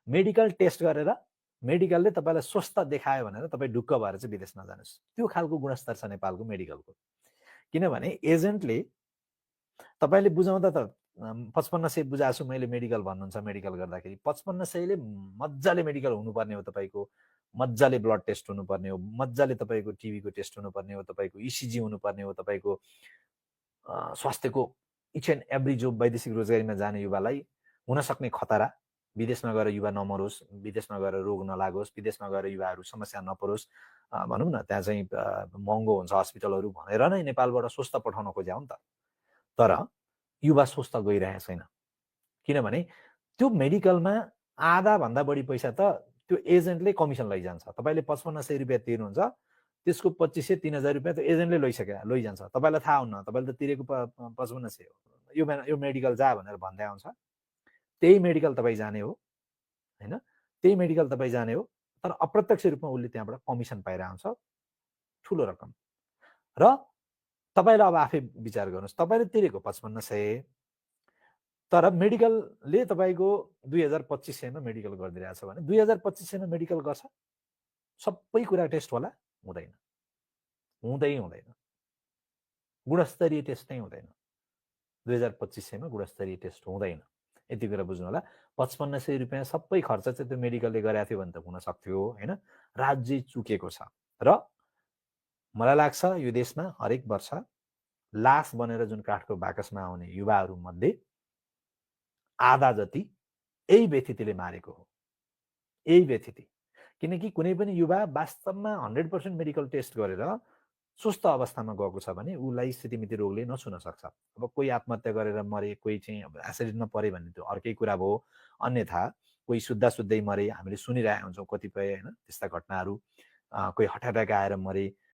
Medical test गरेर मेडिकलले तपाईलाई स्वस्थ देखायो भनेर तपाईँ ढुक्क भएर चाहिँ विदेश नजानुस्। त्यो खालको गुणस्तर छ नेपालको मेडिकलको। किनभने एजेन्टले तपाईले बुझाउँदा त 5500 बुझाएको छु मैले मेडिकल भन्नुहुन्छ मेडिकल गर्दाखेरि 5500ले मजाले मेडिकल हुनुपर्ने हो तपाईको, मजाले ब्लड टेस्ट हुनुपर्ने हो, मजाले तपाईको टिबीको टेस्ट हुनुपर्ने हो, तपाईको इसिजी हुनुपर्ने हो, तपाईको स्वास्थ्यको इच एन्ड एभ्री जो वैदेशिक रोजगारीमा जाने युवालाई हुन सक्ने खतरा, विदेश नगएर युवा नमरोस्, विदेश नगएर रोग नलागोस्, विदेश नगएर युवाहरू समस्या नपरोस्, भनौँ न त्यहाँ चाहिँ महँगो हुन्छ हस्पिटलहरू भनेर नै नेपालबाट स्वस्थ पठाउन खोज्या हो नि त। तर युवा स्वस्थ गइरहेको छैन। किनभने त्यो मेडिकलमा आधाभन्दा बढी पैसा त त्यो एजेन्टले कमिसन लैजान्छ। तपाईँले 5500 रुपियाँ तिर्नुहुन्छ, त्यसको 2500 3000 रुपियाँ त एजेन्टले लैजान्छ। तपाईँलाई थाहा हुन्न, तपाईँले त तिरेको 5500 हो, यो मेडिकल जा भनेर भन्दै आउँछ। त्यही मेडिकल तपाईँ जाने हो हैन, त्यही मेडिकल तपाईँ जाने हो, तर अप्रत्यक्ष रूपमा उसले त्यहाँबाट कमिसन पाएर आउँछ ठुलो रकम। र तपाईलाई अब आफै विचार गर्नुहोस्, तपाईँले तिरेको 5500 तर मेडिकलले तपाईँको 2200 मा मेडिकल गरिदिरहेछ भने 2200 मा मेडिकल गर्छ, सबै कुरा टेस्ट होला? हुँदैन, हुँदैन। गुणस्तरीय टेस्ट नै हुँदैन। 2200 मा गुणस्तरीय टेस्ट हुँदैन। यति कुरा बुझ्नु होला। 5500 रुपियाँ सबै खर्च चाहिँ त्यो मेडिकलले गरेको थियो भने त हुन सक्थ्यो हैन। राज्य चुकेको छ र मलाई लाग्छ यो देशमा हरेक वर्ष लास बनेर जुन काठको बाकसमा आउने युवाहरू मध्ये आधा जति यही व्यथितिले मारेको हो। यही व्यथिति। किनकि कुनै पनि युवा वास्तवमा 100% मेडिकल टेस्ट गरेर स्वस्थ अवस्थामा गएको छ भने उसलाई स्थितिमिति रोगले नछुन सक्छ। अब कोही आत्महत्या गरेर मरे, कोही चाहिँ अब एक्सिडेन्टमा परे भन्ने त्यो अर्कै कुरा भयो। अन्यथा कोही सुत्दै मरे, हामीले सुनिरहेका हुन्छौँ कतिपय हैन त्यस्ता घटनाहरू। कोही हार्ट एट्याक आएर मरे,